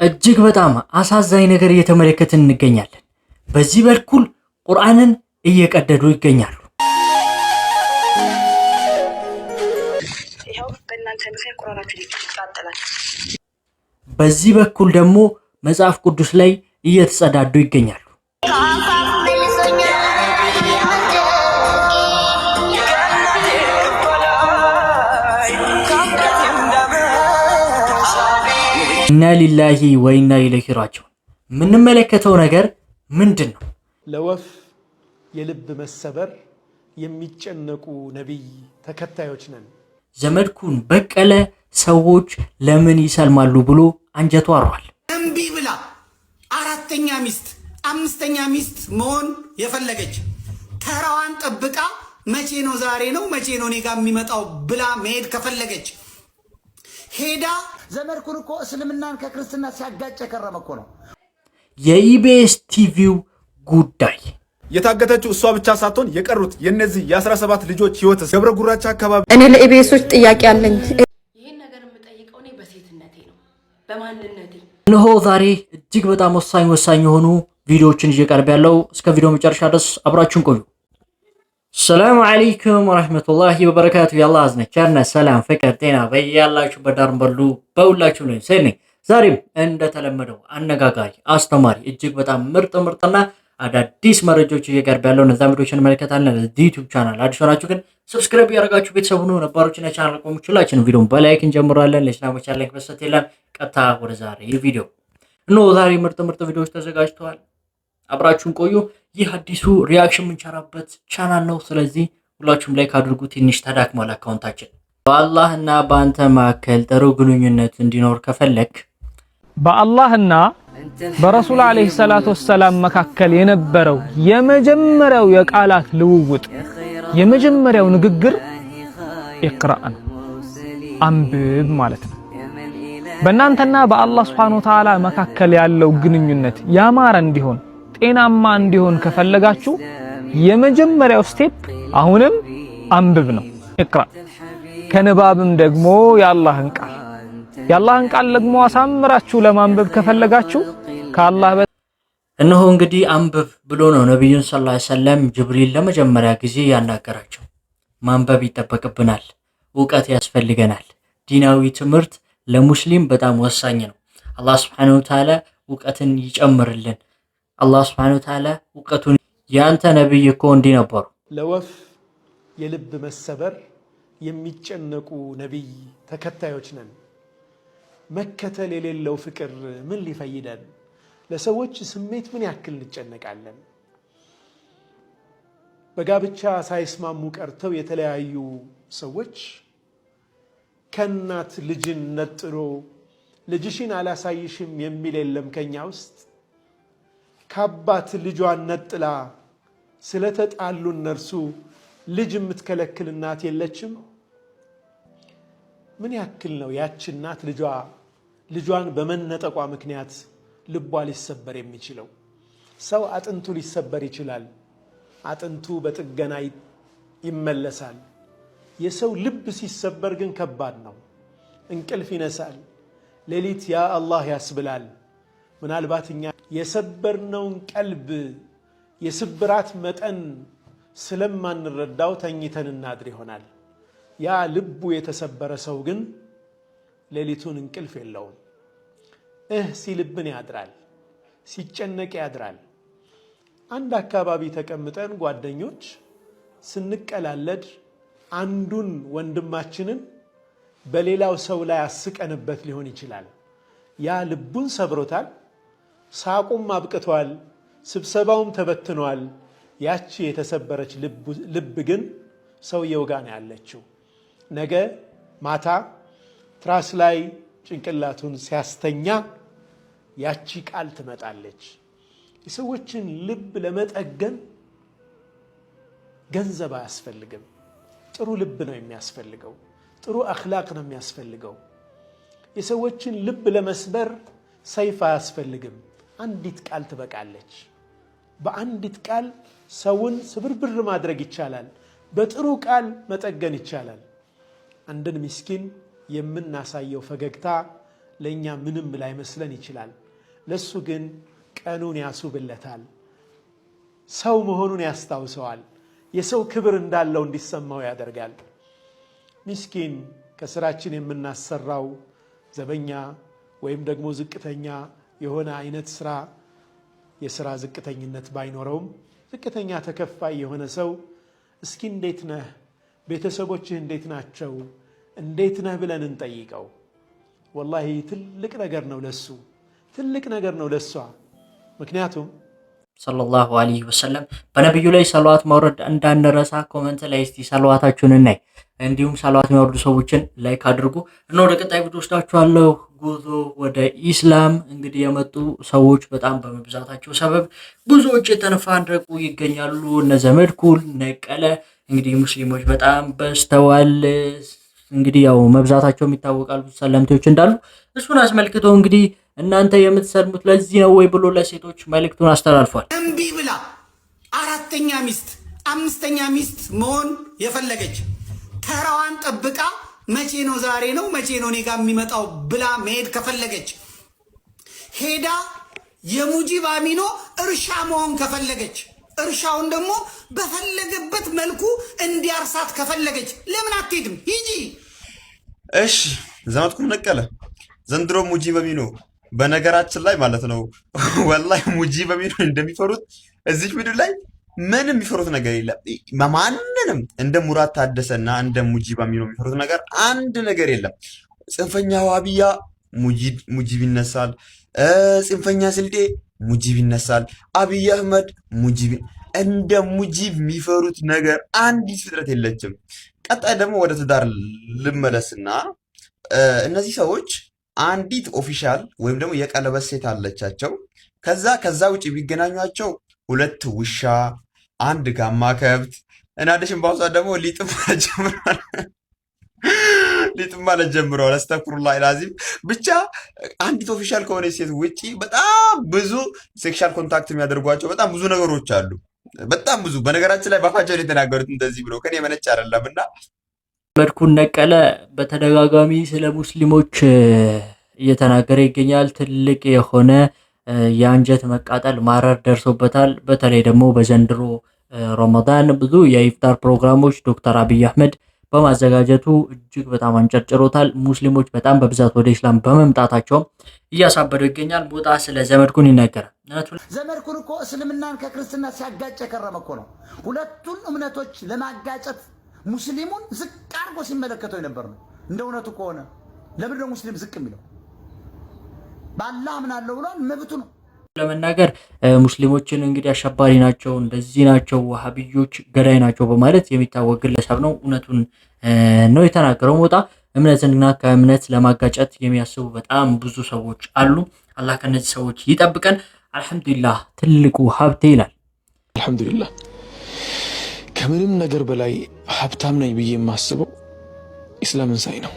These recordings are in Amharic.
እጅግ በጣም አሳዛኝ ነገር እየተመለከትን እንገኛለን። በዚህ በኩል ቁርአንን እየቀደዱ ይገኛሉ። በዚህ በኩል ደግሞ መጽሐፍ ቅዱስ ላይ እየተጸዳዱ ይገኛሉ። ኢና ሊላሂ ወኢና ኢለይሂ ራጂዑን። የምንመለከተው ነገር ምንድን ነው? ለወፍ የልብ መሰበር የሚጨነቁ ነቢይ ተከታዮች ነን። ዘመድኩን በቀለ ሰዎች ለምን ይሰልማሉ ብሎ አንጀቱ አሯል። እምቢ ብላ አራተኛ ሚስት አምስተኛ ሚስት መሆን የፈለገች ተራዋን ጠብቃ መቼ ነው ዛሬ ነው መቼ ነው እኔ ጋር የሚመጣው ብላ መሄድ ከፈለገች ሄዳ ዘመድኩን እኮ እስልምናን ከክርስትና ሲያጋጭ ከረመ እኮ ነው። የኢቢኤስ ቲቪው ጉዳይ የታገተችው እሷ ብቻ ሳትሆን የቀሩት የነዚህ የ17 ልጆች ህይወት ገብረ ጉራቻ አካባቢ እኔ ለኢቢኤሶች ጥያቄ አለኝ። ይሄን ነገር የምጠይቀው እኔ በሴትነቴ ነው፣ በማንነቴ። እነሆ ዛሬ እጅግ በጣም ወሳኝ የሆኑ ቪዲዮዎችን እየቀርብ ያለው እስከ ቪዲዮ መጨረሻ ድረስ አብራችሁን ቆዩ። ሰላም አለይኩም ወራህመቱላሂ ወበረካቱ። ያላህ አዝነ ቸርነት ሰላም ፍቅር ጤና በያላችሁ በዳርም በሉ በሁላችሁ ላይ ሰኔ ዛሬም እንደተለመደው አነጋጋሪ አስተማሪ እጅግ በጣም ምርጥና አዳዲስ መረጃዎች እየቀርብ ያለው እነዛ ቪዲዮዎችን እንመለከታለን። ለዚህ ዩቲዩብ ቻናል አዲስ ሆናችሁ ግን ሰብስክራይብ ያደርጋችሁ ቤተሰቡ ነው። ነባሮችና ቻናል ቆሙችላችን ቪዲዮን በላይክ እንጀምራለን። ለስናሞች ላይክ መስጠት የለም። ቀጥታ ወደ ዛሬ ቪዲዮ ነው። ዛሬ ምርጥ ቪዲዮዎች ተዘጋጅተዋል። አብራችሁን ቆዩ። ይህ አዲሱ ሪአክሽን የምንሰራበት ቻናል ነው። ስለዚህ ሁላችሁም ላይክ አድርጉ። ትንሽ ተዳክሟል አካውንታችን። በአላህና በአንተ መካከል ጥሩ ግንኙነት እንዲኖር ከፈለክ በአላህና በረሱል አለይሂ ሰላቱ ወሰላም መካከል የነበረው የመጀመሪያው የቃላት ልውውጥ የመጀመሪያው ንግግር ኢቅራእ ነው፣ አንብብ ማለት ነው። በእናንተና በአላህ ሱብሓነሁ ወተዓላ መካከል ያለው ግንኙነት ያማረ እንዲሆን ጤናማ እንዲሆን ከፈለጋችሁ የመጀመሪያው ስቴፕ አሁንም አንብብ ነው፣ ኢቅራእ። ከንባብም ደግሞ የአላህን ቃል ደግሞ አሳምራችሁ ለማንበብ ከፈለጋችሁ ከአላህ እነሆ እንግዲህ አንብብ ብሎ ነው ነብዩን ሰለላሁ ዐለይሂ ወሰለም ጅብሪል ለመጀመሪያ ጊዜ ያናገራቸው። ማንበብ ይጠበቅብናል፣ ዕውቀት ያስፈልገናል። ዲናዊ ትምህርት ለሙስሊም በጣም ወሳኝ ነው። አላህ Subhanahu Wa Ta'ala ዕውቀትን ይጨምርልን። አላህ Subhanahu Wa Ta'ala ዕውቀቱን ያንተ ነብይ እኮ እንዲህ ነበሩ። ለወፍ የልብ መሰበር የሚጨነቁ ነቢይ ተከታዮች ነን። መከተል የሌለው ፍቅር ምን ሊፈይደን? ለሰዎች ስሜት ምን ያክል እንጨነቃለን? በጋብቻ ሳይስማሙ ቀርተው የተለያዩ ሰዎች ከናት ልጅን ነጥሎ ልጅሽን አላሳይሽም የሚል የለም ከኛ ውስጥ። ከአባት ልጇን ነጥላ ስለተጣሉ እነርሱ ልጅ የምትከለክል እናት የለችም። ምን ያክል ነው ያቺ እናት ልጇን በመነጠቋ ምክንያት ልቧ ሊሰበር የሚችለው? ሰው አጥንቱ ሊሰበር ይችላል፣ አጥንቱ በጥገና ይመለሳል። የሰው ልብ ሲሰበር ግን ከባድ ነው። እንቅልፍ ይነሳል፣ ሌሊት ያ አላህ ያስብላል። ምናልባት እኛ የሰበርነውን ቀልብ የስብራት መጠን ስለማንረዳው ተኝተን እናድር ይሆናል። ያ ልቡ የተሰበረ ሰው ግን ሌሊቱን እንቅልፍ የለውም። ሲልብን ያድራል፣ ሲጨነቅ ያድራል። አንድ አካባቢ ተቀምጠን ጓደኞች ስንቀላለድ አንዱን ወንድማችንን በሌላው ሰው ላይ አስቀንበት ሊሆን ይችላል። ያ ልቡን ሰብሮታል፣ ሳቁም አብቅቷል፣ ስብሰባውም ተበትኗል። ያቺ የተሰበረች ልብ ግን ሰውየው ጋር ነው ያለችው። ነገ ማታ ትራስ ላይ ጭንቅላቱን ሲያስተኛ ያቺ ቃል ትመጣለች። የሰዎችን ልብ ለመጠገን ገንዘብ አያስፈልግም። ጥሩ ልብ ነው የሚያስፈልገው፣ ጥሩ አኽላቅ ነው የሚያስፈልገው። የሰዎችን ልብ ለመስበር ሰይፍ አያስፈልግም። አንዲት ቃል ትበቃለች። በአንዲት ቃል ሰውን ስብርብር ማድረግ ይቻላል። በጥሩ ቃል መጠገን ይቻላል። አንድን ምስኪን የምናሳየው ፈገግታ ለኛ ምንም ላይመስለን ይችላል። ለሱ ግን ቀኑን ያሱብለታል። ሰው መሆኑን ያስታውሰዋል። የሰው ክብር እንዳለው እንዲሰማው ያደርጋል። ምስኪን ከስራችን የምናሰራው ዘበኛ ወይም ደግሞ ዝቅተኛ የሆነ አይነት ስራ የስራ ዝቅተኝነት ባይኖረውም ዝቅተኛ ተከፋይ የሆነ ሰው እስኪ እንዴት ነህ፣ ቤተሰቦችህ እንዴት ናቸው፣ እንዴት ነህ ብለን እንጠይቀው። ወላሂ ትልቅ ነገር ነው ለሱ፣ ትልቅ ነገር ነው ለሷ። ምክንያቱም ሰለላሁ ዐለይሂ ወሰለም በነብዩ ላይ ሰለዋት ማውረድ እንዳንረሳ ኮሜንት ላይ እስቲ ሰለዋታችሁን እናይ። እንዲሁም ሰለዋት የሚያወርዱ ሰዎችን ላይክ አድርጉ እና ወደ ቀጣይ ቪዲዮ ወስዳችኋለሁ። ጉዞ ወደ ኢስላም እንግዲህ የመጡ ሰዎች በጣም በመብዛታቸው ሰበብ ብዙዎች የተነፋረቁ ይገኛሉ። እነ ዘመድኩን ነቀለ እንግዲህ ሙስሊሞች በጣም በስተዋል። እንግዲህ ያው መብዛታቸው የሚታወቃሉ ሰለምቴዎች እንዳሉ እሱን አስመልክቶ እንግዲህ እናንተ የምትሰልሙት ለዚህ ነው ወይ ብሎ ለሴቶች መልእክቱን አስተላልፏል። እምቢ ብላ አራተኛ ሚስት አምስተኛ ሚስት መሆን የፈለገች ተራዋን ጠብቃ መቼ ነው ዛሬ ነው መቼ ነው እኔ ጋር የሚመጣው ብላ መሄድ ከፈለገች ሄዳ የሙጂብ አሚኖ እርሻ መሆን ከፈለገች እርሻውን ደግሞ በፈለገበት መልኩ እንዲያርሳት ከፈለገች ለምን አትሄድም? ሂጂ። እሺ ዘመድኩን ነቀለ ዘንድሮ ሙጂብ አሚኖ በነገራችን ላይ ማለት ነው ወላሂ ሙጂብ አሚኖ እንደሚፈሩት እዚህ ምድር ላይ ምንም የሚፈሩት ነገር የለም። ማንንም እንደ ሙራት ታደሰና እንደ ሙጂብ አሚኖ የሚፈሩት ነገር አንድ ነገር የለም። ጽንፈኛ ዋቢያ ሙጂብ ይነሳል፣ ጽንፈኛ ስልጤ ሙጂብ ይነሳል፣ አብይ አህመድ ሙጂብ። እንደ ሙጂብ የሚፈሩት ነገር አንዲት ፍጥረት የለችም። ቀጣይ ደግሞ ወደ ትዳር ልመለስና እነዚህ ሰዎች አንዲት ኦፊሻል ወይም ደግሞ የቀለበት ሴት አለቻቸው። ከዛ ውጭ ቢገናኟቸው ሁለት ውሻ፣ አንድ ጋማ ከብት እና ደሽን ባውሳ ደግሞ ሊጥም ማለት ጀምረዋል። አስተግፊሩላህ አልዓዚም። ብቻ አንዲት ኦፊሻል ከሆነ ሴት ውጪ በጣም ብዙ ሴክሻል ኮንታክት የሚያደርጓቸው በጣም ብዙ ነገሮች አሉ። በጣም ብዙ። በነገራችን ላይ ባፋቸው የተናገሩት እንደዚህ ብሎ ከኔ መነጭ አይደለምና ዘመድኩን ነቀለ በተደጋጋሚ ስለ ሙስሊሞች እየተናገረ ይገኛል። ትልቅ የሆነ የአንጀት መቃጠል ማረር ደርሶበታል። በተለይ ደግሞ በዘንድሮ ረመዳን ብዙ የኢፍጣር ፕሮግራሞች ዶክተር አብይ አህመድ በማዘጋጀቱ እጅግ በጣም አንጨርጭሮታል። ሙስሊሞች በጣም በብዛት ወደ ኢስላም በመምጣታቸውም እያሳበደው ይገኛል። ቦታ ስለ ዘመድኩን ይነገራል። ዘመድኩን እኮ እስልምናን ከክርስትና ሲያጋጭ የከረመ እኮ ነው። ሁለቱን እምነቶች ለማጋጨት ሙስሊሙን ዝቅ አድርጎ ሲመለከተው የነበር ነው። እንደ እውነቱ ከሆነ ለምን ነው ሙስሊም ዝቅ የሚለው? በአላህ አምናለሁ ብሏል፣ መብቱ ነው። ለመናገር ሙስሊሞችን እንግዲህ አሸባሪ ናቸው፣ እንደዚህ ናቸው፣ ወሃቢዮች ገዳይ ናቸው በማለት የሚታወቅ ግለሰብ ነው። እውነቱን ነው የተናገረው። ሞጣ እምነትና ከእምነት ለማጋጨት የሚያስቡ በጣም ብዙ ሰዎች አሉ። አላህ ከነዚህ ሰዎች ይጠብቀን። አልሐምዱሊላህ ትልቁ ሀብቴ ይላል። አልሐምዱሊላህ ከምንም ነገር በላይ ሀብታም ነኝ ብዬ የማስበው ኢስላምን ሳይ ነው።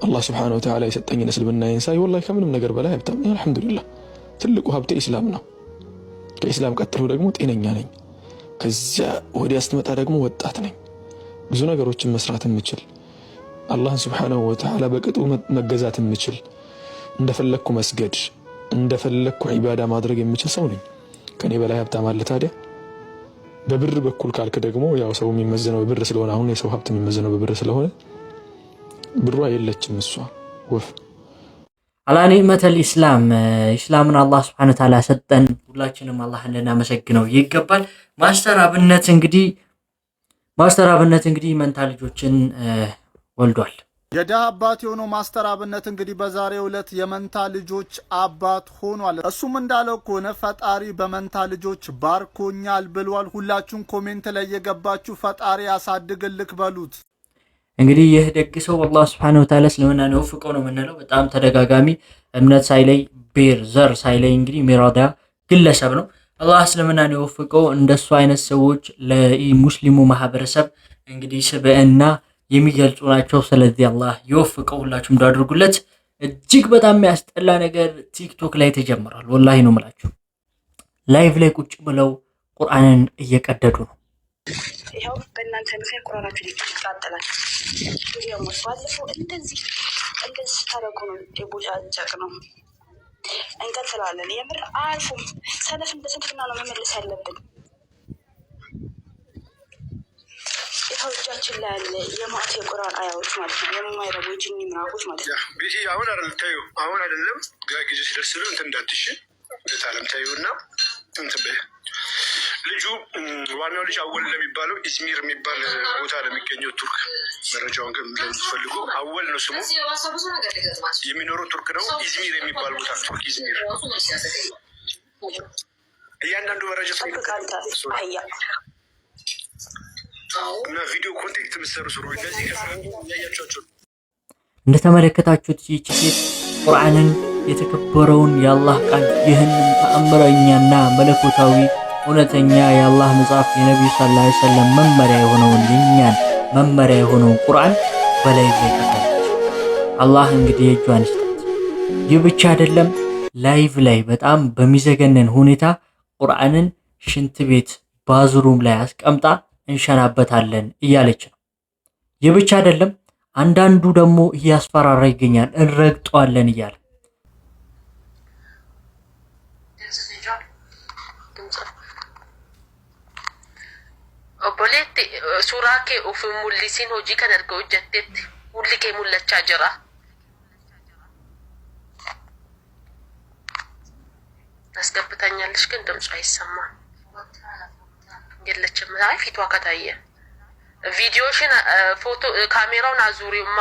አላህ ስብሓነሁ ወተዓላ የሰጠኝን እስልምናዬን ሳይ ወላሂ ከምንም ነገር በላይ ሀብታም ነኝ። አልሐምዱሊላህ ትልቁ ሀብቴ ኢስላም ነው። ከኢስላም ቀጥሎ ደግሞ ጤነኛ ነኝ። ከዚያ ወዲያ ስትመጣ ደግሞ ወጣት ነኝ። ብዙ ነገሮችን መስራት የምችል አላህን ስብሓነሁ ወተዓላ በቅጡ መገዛት የምችል እንደፈለግኩ መስገድ እንደፈለግኩ ዒባዳ ማድረግ የምችል ሰው ነኝ። ከኔ በላይ ሀብታም አለ ታዲያ? በብር በኩል ካልክ ደግሞ ያው ሰው የሚመዘነው በብር ስለሆነ አሁን የሰው ሀብት የሚመዘነው በብር ስለሆነ ብሯ የለችም እሷ ወፍ አላኒ መተል ኢስላምን አላህ Subhanahu Wa Ta'ala ሰጠን። ሁላችንም አላህን ልናመሰግነው ይገባል። ማስተር አብነት እንግዲህ መንታ ልጆችን ወልዷል። የደሃ አባት የሆነው ማስተር አብነት እንግዲህ በዛሬው ዕለት የመንታ ልጆች አባት ሆኗል። እሱም እንዳለው ከሆነ ፈጣሪ በመንታ ልጆች ባርኮኛል ብሏል። ሁላችሁም ኮሜንት ላይ የገባችሁ ፈጣሪ ያሳድግልክ በሉት። እንግዲህ ይህ ደግ ሰው አላህ Subhanahu Wa Ta'ala ስለሆነ ነው ፍቆ ነው የምንለው። በጣም ተደጋጋሚ እምነት ሳይለይ ቤር ዘር ሳይለይ እንግዲህ ሚራዳ ግለሰብ ነው። አላህ ስለምና ነው ፍቆ እንደሱ አይነት ሰዎች ለሙስሊሙ ማህበረሰብ እንግዲህ ስብዕና የሚገልጹ ናቸው። ስለዚህ አላህ ይወፍቀው። ሁላችሁም እንዳደርጉለት። እጅግ በጣም የሚያስጠላ ነገር ቲክቶክ ላይ ተጀምሯል። ወላሂ ነው የምላችሁ። ላይቭ ላይ ቁጭ ብለው ቁርአንን እየቀደዱ ነው። ይሄው በእናንተ ምክንያት ቁርአናችሁ ይቃጠላል። ዲያሞስ ባለፈው እንደዚህ እንደዚህ ስታደርጉ ነው የቦጫጨቅ ነው እንቀጥላለን። የምር አያልፉም። ሰነፍ እንደ ስንፍና ነው መመለስ ያለብን። ይኸው እጃችን ላይ ያለ የማት የቁርአን አያዎች ማለት ነው፣ የማይረቡ የጅኒ ምራፎች ማለት ነው። ቤቲ አሁን አይደለም ታዩ፣ አሁን አይደለም ጊዜ ሲደርስ ነው እንትን እንዳትሽ ታለም ታዩና እንትን በይ። ልጁ ዋናው ልጅ አወል ለሚባለው ኢዝሚር የሚባል ቦታ ለሚገኘው ቱርክ መረጃውን ግን ለምትፈልጉ አወል ነው ስሙ፣ የሚኖረው ቱርክ ነው። ኢዝሚር የሚባል ቦታ ቱርክ ኢዝሚር። እያንዳንዱ መረጃ እና ቪዲዮ ኮንቴክት ምሰሩ ስሩ እንደዚህ ያያቻችሁ እንደተመለከታችሁት ይህች ሴት ቁርአንን የተከበረውን የአላህ ቃል ይህንን ተአምረኛና መለኮታዊ እውነተኛ የአላህ መጽሐፍ የነብዩ ሰለላሁ ዐለይሂ ወሰለም መመሪያ የሆነውን የኛን መመሪያ የሆነውን ቁርአን በላይ ዘቀታለች። አላህ እንግዲህ የእጇን ይስጣት። ይህ ብቻ አይደለም፣ ላይቭ ላይ በጣም በሚዘገነን ሁኔታ ቁርአንን ሽንት ቤት ባዝሩም ላይ አስቀምጣ እንሸናበታለን እያለች ነው። ይህ ብቻ አይደለም፣ አንዳንዱ ደግሞ እያስፈራራ ይገኛል፣ እንረግጠዋለን እያለ ኦቦሌቲ ሱራኬ ኡፍ ሙሊሲን ሆጂ ከነርገው ጀቴት ሁልኬ ሙለቻ ጀራ አስገብታኛለሽ፣ ግን ድምጿ አይሰማም። የለችም። አይ ፊቷ ከታየ ቪዲዮሽን ፎቶ ካሜራውን አዙሪውማ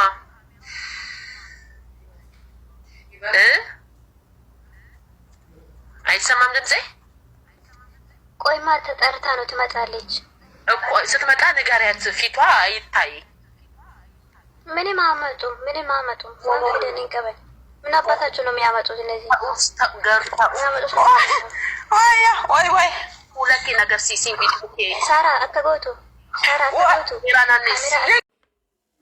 አይሰማም ድምጼ። ቆይማ ተጠርታ ነው ትመጣለች እኮ። ስትመጣ ንገሪያት፣ ፊቷ አይታይ። ምንም አመጡ ወንድ ሄደን እንቀበል። ምን አባታችሁ ነው የሚያመጡት? እነዚህ ገርታ ወይ ሁለቴ ነገር ሲሲን ቪዲዮ ሳራ አከጎቱ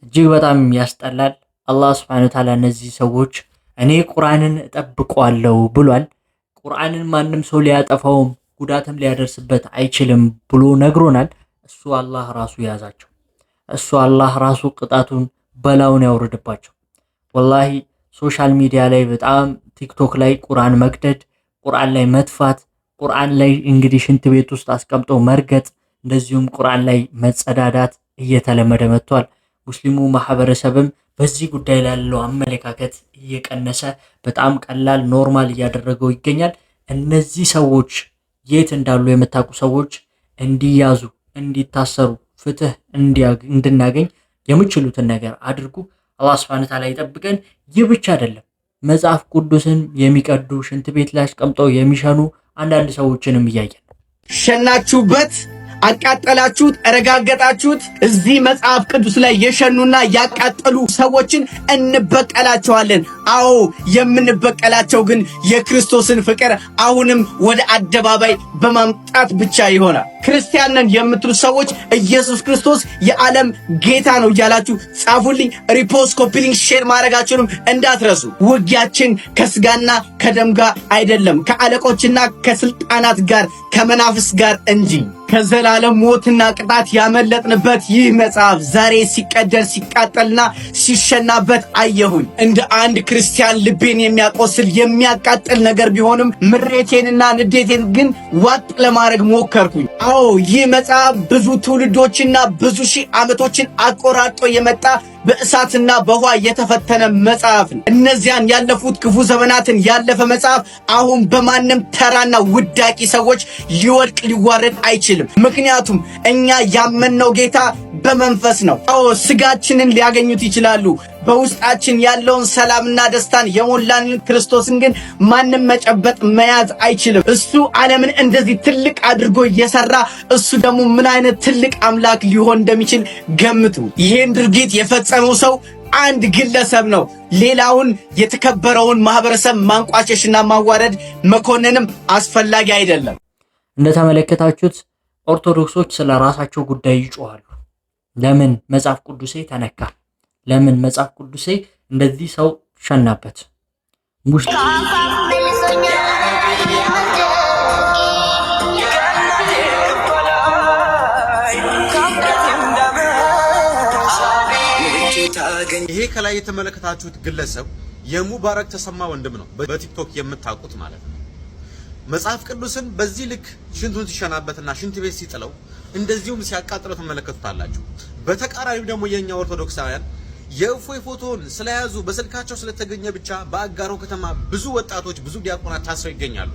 እጅግ በጣም ያስጠላል። አላህ Subhanahu Wa Ta'ala እነዚህ ሰዎች እኔ ቁርአንን እጠብቀዋለሁ ብሏል። ቁርአንን ማንም ሰው ሊያጠፋውም ጉዳትም ሊያደርስበት አይችልም ብሎ ነግሮናል። እሱ አላህ ራሱ ያዛቸው። እሱ አላህ ራሱ ቅጣቱን በላውን ያወርድባቸው። ወላሂ ሶሻል ሚዲያ ላይ በጣም ቲክቶክ ላይ ቁርአን መቅደድ፣ ቁርአን ላይ መጥፋት፣ ቁርአን ላይ እንግዲህ ሽንት ቤት ውስጥ አስቀምጠው መርገጥ፣ እንደዚሁም ቁርአን ላይ መጸዳዳት እየተለመደ መጥቷል። ሙስሊሙ ማህበረሰብም በዚህ ጉዳይ ላይ ያለው አመለካከት እየቀነሰ በጣም ቀላል ኖርማል እያደረገው ይገኛል። እነዚህ ሰዎች የት እንዳሉ የምታውቁ ሰዎች እንዲያዙ፣ እንዲታሰሩ፣ ፍትህ እንድናገኝ የምችሉትን ነገር አድርጉ። አላህ Subhanahu Wa Ta'ala ይጠብቀን። ይህ ብቻ አይደለም፣ መጽሐፍ ቅዱስን የሚቀዱ ሽንት ቤት ላይ አስቀምጠው የሚሸኑ አንዳንድ ሰዎችንም እያየን ሸናችሁበት፣ አቃጠላችሁት፣ ረጋገጣችሁት። እዚህ መጽሐፍ ቅዱስ ላይ የሸኑና ያቃጠሉ ሰዎችን እንበቀላቸዋለን። አዎ የምንበቀላቸው ግን የክርስቶስን ፍቅር አሁንም ወደ አደባባይ በማምጣት ብቻ ይሆናል። ክርስቲያን ነን የምትሉ ሰዎች ኢየሱስ ክርስቶስ የዓለም ጌታ ነው እያላችሁ ጻፉልኝ። ሪፖስት፣ ኮፒሊንግ፣ ሼር ማድረጋችሁንም እንዳትረሱ። ውጊያችን ከስጋና ከደም ጋር አይደለም፣ ከአለቆችና ከስልጣናት ጋር ከመናፍስ ጋር እንጂ። ከዘላለም ሞትና ቅጣት ያመለጥንበት ይህ መጽሐፍ ዛሬ ሲቀደል ሲቃጠልና ሲሸናበት አየሁኝ። እንደ አንድ ክርስቲያን ልቤን የሚያቆስል የሚያቃጥል ነገር ቢሆንም ምሬቴንና ንዴቴን ግን ዋጥ ለማድረግ ሞከርኩኝ። አዎ ይህ መጽሐፍ ብዙ ትውልዶችና ብዙ ሺህ ዓመቶችን አቆራርጦ የመጣ በእሳትና በውሃ የተፈተነ መጽሐፍ ነው። እነዚያን ያለፉት ክፉ ዘመናትን ያለፈ መጽሐፍ አሁን በማንም ተራና ውዳቂ ሰዎች ሊወድቅ ሊዋረድ አይችልም። ምክንያቱም እኛ ያመንነው ጌታ በመንፈስ ነው። አዎ ስጋችንን ሊያገኙት ይችላሉ። በውስጣችን ያለውን ሰላምና ደስታን የሞላንን ክርስቶስን ግን ማንም መጨበጥ መያዝ አይችልም። እሱ ዓለምን እንደዚህ ትልቅ አድርጎ እየሰራ እሱ ደግሞ ምን አይነት ትልቅ አምላክ ሊሆን እንደሚችል ገምቱ። ይሄን ድርጊት የፈጸመው ሰው አንድ ግለሰብ ነው። ሌላውን የተከበረውን ማህበረሰብ ማንቋሸሽና ማዋረድ መኮንንም አስፈላጊ አይደለም። እንደተመለከታችሁት ኦርቶዶክሶች ስለ ራሳቸው ጉዳይ ይጮሃሉ። ለምን መጽሐፍ ቅዱሴ ተነካ? ለምን መጽሐፍ ቅዱሴ እንደዚህ ሰው ሸናበት? ይሄ ከላይ የተመለከታችሁት ግለሰብ የሙባረክ ተሰማ ወንድም ነው፣ በቲክቶክ የምታውቁት ማለት ነው። መጽሐፍ ቅዱስን በዚህ ልክ ሽንቱን ሲሸናበትና ሽንት ቤት ሲጥለው እንደዚሁም ሲያቃጥለው ተመለከቱታላችሁ። በተቃራኒው ደግሞ የኛ ኦርቶዶክሳውያን የእፎይ ፎቶን ስለያዙ በስልካቸው ስለተገኘ ብቻ በአጋሮ ከተማ ብዙ ወጣቶች ብዙ ዲያቆናት ታስረው ይገኛሉ።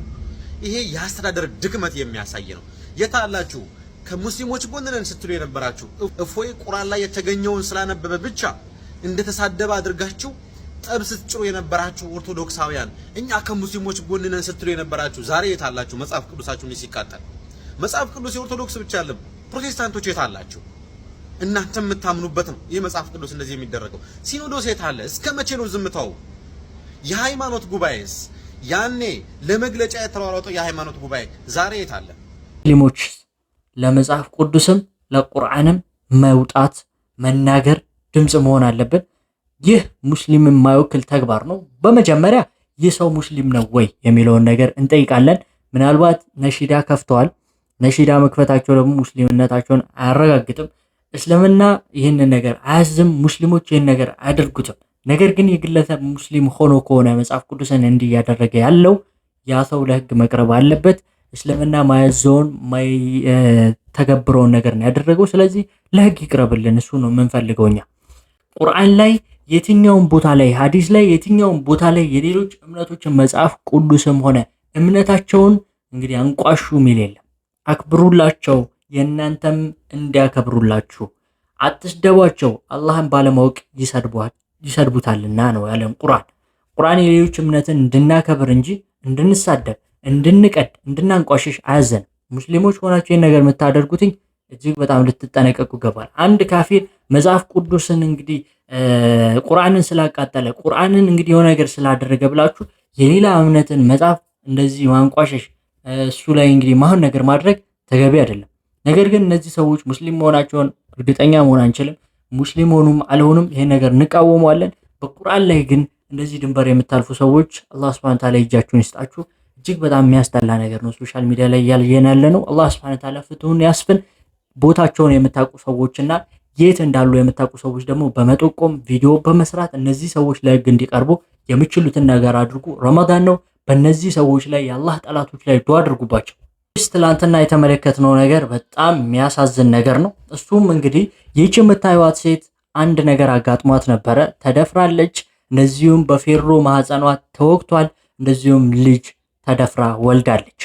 ይሄ የአስተዳደር ድክመት የሚያሳይ ነው። የታላችሁ ከሙስሊሞች ጎን ነን ስትሉ የነበራችሁ እፎይ ቁርአን ላይ የተገኘውን ስላነበበ ብቻ እንደተሳደበ አድርጋችሁ ጠብ ስትጭሩ የነበራችሁ ኦርቶዶክሳውያን እኛ ከሙስሊሞች ጎን ነን ስትሉ የነበራችሁ ዛሬ የታላችሁ? መጽሐፍ ቅዱሳችሁ ሲቃጠል መጽሐፍ ቅዱስ የኦርቶዶክስ ብቻ አይደለም፣ ፕሮቴስታንቶች የታላችሁ? እናንተ የምታምኑበት ነው ይህ መጽሐፍ ቅዱስ እንደዚህ የሚደረገው። ሲኖዶስ የታለ? እስከ መቼ ነው ዝምታው? የሃይማኖት ጉባኤስ ያኔ ለመግለጫ የተሯሯጠው የሃይማኖት ጉባኤ ዛሬ የታለ? ሙስሊሞች ለመጽሐፍ ቅዱስም ለቁርአንም መውጣት መናገር ድምጽ መሆን አለበት። ይህ ሙስሊም የማይወክል ተግባር ነው። በመጀመሪያ ይህ ሰው ሙስሊም ነው ወይ የሚለውን ነገር እንጠይቃለን። ምናልባት ነሺዳ ከፍተዋል። ነሺዳ መክፈታቸው ደግሞ ሙስሊምነታቸውን አያረጋግጥም። እስልምና ይህንን ነገር አያዝም። ሙስሊሞች ይህን ነገር አያደርጉትም። ነገር ግን የግለሰብ ሙስሊም ሆኖ ከሆነ መጽሐፍ ቅዱስን እንዲያደረገ ያለው ያ ሰው ለህግ መቅረብ አለበት። እስልምና ማያዘውን ማይተገብረውን ነገር ነው ያደረገው። ስለዚህ ለህግ ይቅረብልን። እሱ ነው የምንፈልገው እኛ። ቁርአን ላይ የትኛውን ቦታ ላይ ሐዲስ ላይ የትኛውን ቦታ ላይ የሌሎች እምነቶችን መጽሐፍ ቅዱስም ሆነ እምነታቸውን እንግዲህ አንቋሹ ሚል የለም። አክብሩላቸው፣ የእናንተም እንዲያከብሩላችሁ። አትስደቧቸው፣ አላህን ባለማወቅ ይሰድቡታልና ነው ያለን ቁርአን የሌሎች እምነትን እንድናከብር እንጂ እንድንሳደብ፣ እንድንቀድ፣ እንድናንቋሽሽ አያዘን። ሙስሊሞች ሆናችሁ ይህን ነገር የምታደርጉትኝ እጅግ በጣም ልትጠነቀቁ ይገባል። አንድ ካፊር መጽሐፍ ቅዱስን እንግዲህ ቁርአንን ስላቃጠለ ቁርአንን እንግዲህ የሆነ ነገር ስላደረገ ብላችሁ የሌላ እምነትን መጽሐፍ እንደዚህ ማንቋሸሽ እሱ ላይ እንግዲህ ማሁን ነገር ማድረግ ተገቢ አይደለም። ነገር ግን እነዚህ ሰዎች ሙስሊም መሆናቸውን እርግጠኛ መሆን አንችልም። ሙስሊም ሆኑም አልሆኑም ይሄን ነገር እንቃወመዋለን። በቁርአን ላይ ግን እንደዚህ ድንበር የምታልፉ ሰዎች አላህ Subhanahu Wa Ta'ala እጃችሁን ይስጣችሁ። እጅግ በጣም የሚያስጠላ ነገር ነው ሶሻል ሚዲያ ላይ ያልየን ያለ ነው። አላህ Subhanahu Wa Ta'ala ፍትሁን ያስፍን። ቦታቸውን የምታውቁ ሰዎችና የት እንዳሉ የምታውቁ ሰዎች ደግሞ በመጠቆም ቪዲዮ በመስራት እነዚህ ሰዎች ለህግ እንዲቀርቡ የምትችሉትን ነገር አድርጉ። ረመዳን ነው። በእነዚህ ሰዎች ላይ የአላህ ጠላቶች ላይ ዱዓ አድርጉባቸው። ትላንትና የተመለከትነው ነገር በጣም የሚያሳዝን ነገር ነው። እሱም እንግዲህ ይህች የምታዩት ሴት አንድ ነገር አጋጥሟት ነበረ። ተደፍራለች። እንደዚሁም በፌሮ ማህፀኗ ተወግቷል። እንደዚሁም ልጅ ተደፍራ ወልዳለች።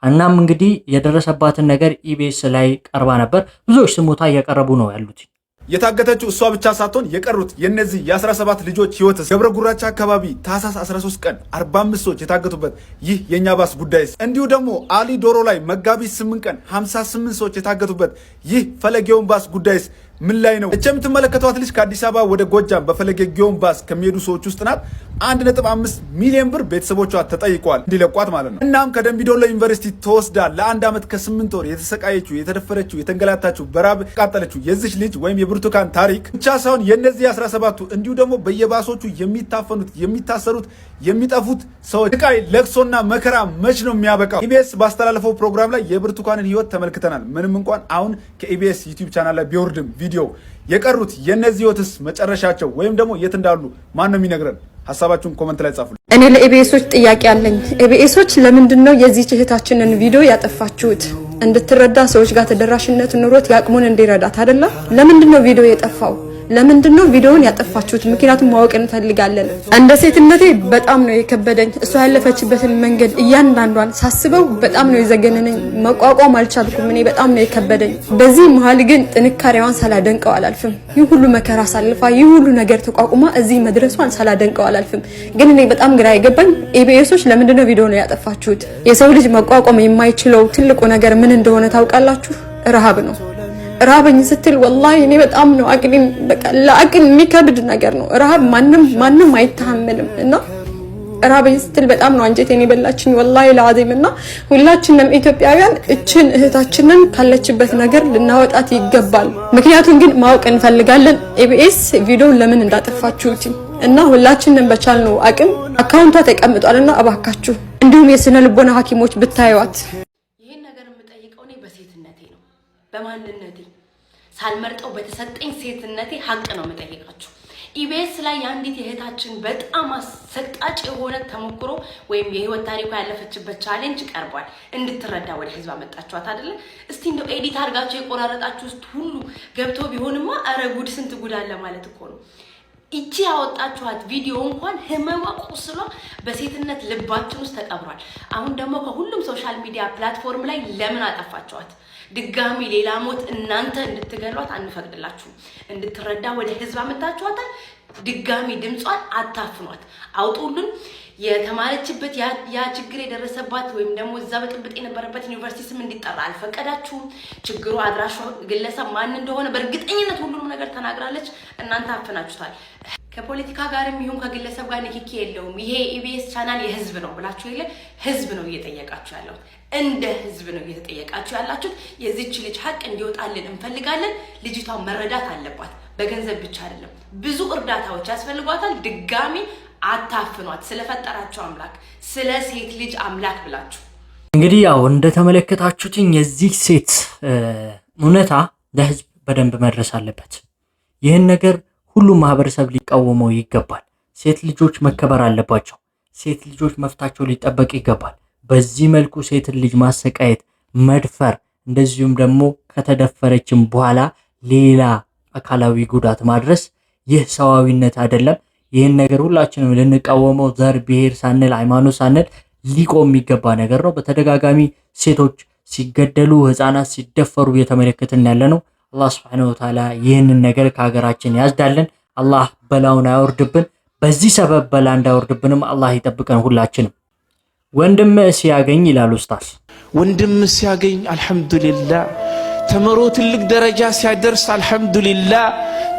እናም እንግዲህ የደረሰባትን ነገር ኢቢኤስ ላይ ቀርባ ነበር። ብዙዎች ስሞታ እያቀረቡ ነው ያሉት። የታገተችው እሷ ብቻ ሳትሆን የቀሩት የነዚህ የ17 ልጆች ህይወት ገብረ ጉራቻ አካባቢ ታህሳስ 13 ቀን 45 ሰዎች የታገቱበት ይህ የኛ ባስ ጉዳይስ፣ እንዲሁ ደግሞ አሊ ዶሮ ላይ መጋቢት 8 ቀን 58 ሰዎች የታገቱበት ይህ ፈለጌውን ባስ ጉዳይስ ምን ላይ ነው? እቺ የምትመለከቷት ልጅ ከአዲስ አበባ ወደ ጎጃም በፈለጌውን ባስ ከሚሄዱ ሰዎች ውስጥ ናት። 1.5 ሚሊዮን ብር ቤተሰቦቿ ተጠይቀዋል እንዲለቋት ማለት ነው። እናም ከደምቢዶሎ ዩኒቨርሲቲ ተወስዳ ለ1 ዓመት ከ8 ወር የተሰቃየችው፣ የተደፈረችው፣ የተንገላታችው፣ በራብ ቃጠለችው የዚች ልጅ ወይም የብርቱካን ታሪክ ብቻ ሳይሆን የነዚህ 17ቱ እንዲሁ ደግሞ በየባሶቹ የሚታፈኑት፣ የሚታሰሩት፣ የሚጠፉት ሰዎች ስቃይ፣ ለቅሶና መከራ መች ነው የሚያበቃው? ኢቢኤስ ባስተላለፈው ፕሮግራም ላይ የብርቱካንን ህይወት ተመልክተናል። ምንም እንኳን አሁን ከኢቢኤስ ዩቲዩብ ቻናል ላይ ቢወርድም ቪዲዮ የቀሩት የነዚህ ህይወትስ መጨረሻቸው ወይም ደግሞ የት እንዳሉ ማን ነው የሚነግረን? ሐሳባችሁን ኮሜንት ላይ ጻፉ። እኔ ለኢቢኤሶች ጥያቄ አለኝ። ኢቢኤሶች ለምንድን ነው የዚህ እህታችንን ቪዲዮ ያጠፋችሁት? እንድትረዳ ሰዎች ጋር ተደራሽነት ኑሮት ያቅሙን እንዲረዳት አይደለም? ለምንድን ነው ቪዲዮ የጠፋው? ለምንድን ነው ቪዲዮውን ያጠፋችሁት? ምክንያቱም ማወቅ እንፈልጋለን። እንደ ሴትነቴ በጣም ነው የከበደኝ። እሷ ያለፈችበትን መንገድ እያንዳንዷን ሳስበው በጣም ነው የዘገነነኝ። መቋቋም አልቻልኩም። እኔ በጣም ነው የከበደኝ። በዚህ መሀል ግን ጥንካሬዋን ሳላደንቀው አላልፍም። ይህ ሁሉ መከራ ሳልፋ፣ ይህ ሁሉ ነገር ተቋቁማ እዚህ መድረሷን ሳላደንቀው አላልፍም። ግን እኔ በጣም ግራ የገባኝ ኢቢኤሶች ለምንድን ነው ቪዲዮውን ያጠፋችሁት? የሰው ልጅ መቋቋም የማይችለው ትልቁ ነገር ምን እንደሆነ ታውቃላችሁ? ረሃብ ነው። ረሃበኝ ስትል ወላሂ እኔ በጣም ነው አቅሌን በቃ ለአቅል የሚከብድ ነገር ነው። ረሃብ ማንም አይተሐመልም እና ረሃበኝ ስትል በጣም ነው አንጀቴን የበላችኝ ወላሂ ለአዚም። እና ሁላችንም ኢትዮጵያውያን እችን እህታችንን ካለችበት ነገር ልናወጣት ይገባል። ምክንያቱም ግን ማወቅ እንፈልጋለን ኢቢኤስ ቪዲዮውን ለምን እንዳጠፋችሁት እና ሁላችንም በቻልነው አቅም አካውንቷ ተቀምጧልና እባካችሁ እንዲሁም የስነ ልቦና ሐኪሞች ብታዩት። ይሄን ነገር የምጠይቀው እኔ በሴትነቴ ነው፣ በማንነቴ ሳልመርጠው በተሰጠኝ ሴትነቴ ሀቅ ነው የምጠይቃችሁ። ኢቢኤስ ላይ የአንዲት የእህታችን በጣም አሰቃቂ የሆነ ተሞክሮ ወይም የህይወት ታሪኳ ያለፈችበት ቻሌንጅ ቀርቧል። እንድትረዳ ወደ ህዝብ አመጣችኋት አይደለ? እስቲ እንደው ኤዲት አድርጋችሁ የቆራረጣችሁት ሁሉ ገብቶ ቢሆንማ ኧረ ጉድ ስንት ጉድ አለ ማለት እኮ ነው። እቺ ያወጣችኋት ቪዲዮ እንኳን ህመማ ቁስሏ በሴትነት ልባችን ውስጥ ተቀብሯል። አሁን ደግሞ ከሁሉም ሶሻል ሚዲያ ፕላትፎርም ላይ ለምን አጠፋችኋት? ድጋሚ ሌላ ሞት እናንተ እንድትገሏት አንፈቅድላችሁም። እንድትረዳ ወደ ህዝብ አመጣችኋታል። ድጋሚ ድምጿን አታፍኗት፣ አውጡልን። የተማረችበት ያ ችግር የደረሰባት ወይም ደግሞ እዛ በጥብጥ የነበረበት ዩኒቨርሲቲ ስም እንዲጠራ አልፈቀዳችሁም። ችግሩ አድራሹ ግለሰብ ማን እንደሆነ በእርግጠኝነት ሁሉንም ነገር ተናግራለች። እናንተ አፈናችሁታል። ከፖለቲካ ጋርም ይሁን ከግለሰብ ጋር ንክኪ የለውም። ይሄ ኢቢኤስ ቻናል የህዝብ ነው ብላችሁ የለ ህዝብ ነው እየጠየቃችሁ ያለው። እንደ ህዝብ ነው እየተጠየቃችሁ ያላችሁት። የዚች ልጅ ሀቅ እንዲወጣልን እንፈልጋለን። ልጅቷ መረዳት አለባት። በገንዘብ ብቻ አይደለም፣ ብዙ እርዳታዎች ያስፈልጓታል። ድጋሚ አታፍኗት። ስለፈጠራችሁ አምላክ፣ ስለ ሴት ልጅ አምላክ ብላችሁ እንግዲህ ያው እንደተመለከታችሁትኝ የዚህ ሴት እውነታ ለህዝብ በደንብ መድረስ አለበት። ይህን ነገር ሁሉም ማህበረሰብ ሊቃወመው ይገባል። ሴት ልጆች መከበር አለባቸው። ሴት ልጆች መፍታቸው ሊጠበቅ ይገባል። በዚህ መልኩ ሴት ልጅ ማሰቃየት፣ መድፈር እንደዚሁም ደግሞ ከተደፈረችም በኋላ ሌላ አካላዊ ጉዳት ማድረስ ይህ ሰዋዊነት አይደለም። ይህን ነገር ሁላችንም ልንቃወመው ዘር፣ ብሔር ሳንል ሃይማኖት ሳንል ሊቆም የሚገባ ነገር ነው። በተደጋጋሚ ሴቶች ሲገደሉ፣ ህፃናት ሲደፈሩ እየተመለከትን ያለ ነው። አላህ Subhanahu Wa Ta'ala ይህንን ነገር ከሀገራችን ያዝዳልን። አላህ በላውን አያወርድብን። በዚህ ሰበብ በላ እንዳወርድብንም አላህ ይጠብቀን ሁላችንም። ወንድም ሲያገኝ ይላል ኡስታዝ፣ ወንድም ሲያገኝ አልহামዱሊላህ፣ ተምሮ ትልቅ ደረጃ ሲያደርስ አልহামዱሊላህ፣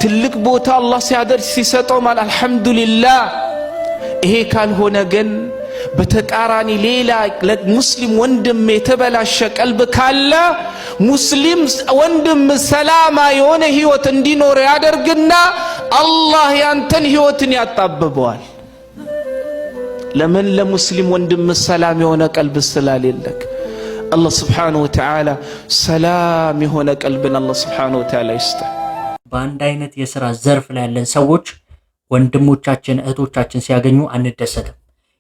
ትልቅ ቦታ አላህ ሲያደርስ ሲሰጠው ማለት አልহামዱሊላህ። ይሄ ካልሆነ ግን በተቃራኒ ሌላ ለሙስሊም ወንድም የተበላሸ ቀልብ ካለ ሙስሊም ወንድም ሰላማ የሆነ ህይወት እንዲኖር ያደርግና አላህ ያንተን ህይወትን ያጣብበዋል። ለምን? ለሙስሊም ወንድም ሰላም የሆነ ቀልብ ስላሌለክ። አላህ Subhanahu Wa Ta'ala ሰላም የሆነ ቀልብን አላህ Subhanahu Wa Ta'ala ይስጠን። በአንድ አይነት የሥራ ዘርፍ ላይ ያለን ሰዎች ወንድሞቻችን እህቶቻችን ሲያገኙ አንደሰትም።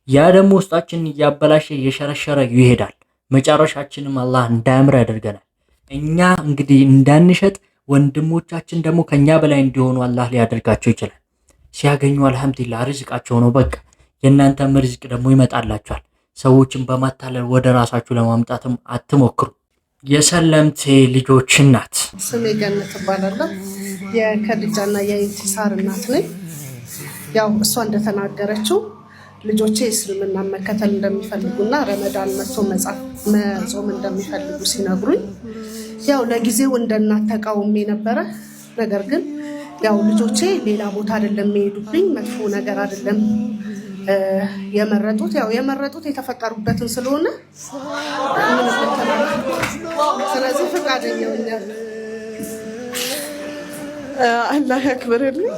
ያ ደግሞ ውስጣችን እያበላሸ እየሸረሸረ ይሄዳል። መጨረሻችንም አላህ እንዳያምር ያደርገናል። እኛ እንግዲህ እንዳንሸጥ ወንድሞቻችን ደግሞ ከኛ በላይ እንዲሆኑ አላህ ሊያደርጋቸው ይችላል። ሲያገኙ አልহামዱሊላህ ርዝቃቸው ነው። በቃ የእናንተም ርዝቅ ደግሞ ይመጣላችኋል። ሰዎችን በማታለል ወደ ራሳችሁ ለማምጣትም አትሞክሩ። የሰለምቴ ልጆች እናት ስሜ ገነት እባላለሁ። የከድጃና የኢንቲሳር እናት ነኝ። ያው እሷ እንደተናገረችው ልጆቼ እስልምና መከተል እንደሚፈልጉና ረመዳን መጥቶ መጾም እንደሚፈልጉ ሲነግሩኝ ያው ለጊዜው እንደናት ተቃውሜ ነበረ። ነገር ግን ያው ልጆቼ ሌላ ቦታ አይደለም የሚሄዱብኝ፣ መጥፎ ነገር አይደለም የመረጡት የተፈጠሩበትን ስለሆነ ስለዚህ ፈቃደኛ ሆኛል። አላህ ያክብርልኝ።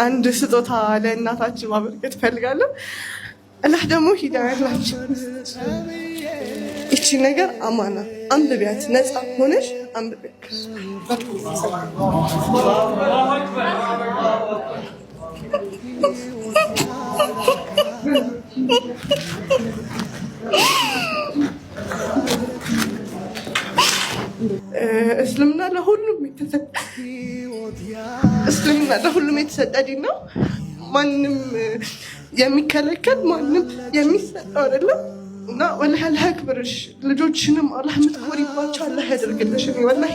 አንድ ስጦታ ለእናታችን ማበርከት ፈልጋለሁ። አላህ ደግሞ ሂዳያ ያላችሁ እቺ ነገር አማና አንብቢያት፣ ነፃ ሆነሽ አንብቢያት። እስልምና ለሁሉም የተሰጠ ዲን ነው። ማንም የሚከለከል ማንም የሚሰጠው አይደለም እና ወላሂ አላህ ያክብርሽ። ልጆችንም አላህ የምትኮሪባቸው አላህ ያደርግልሽ። ወላሂ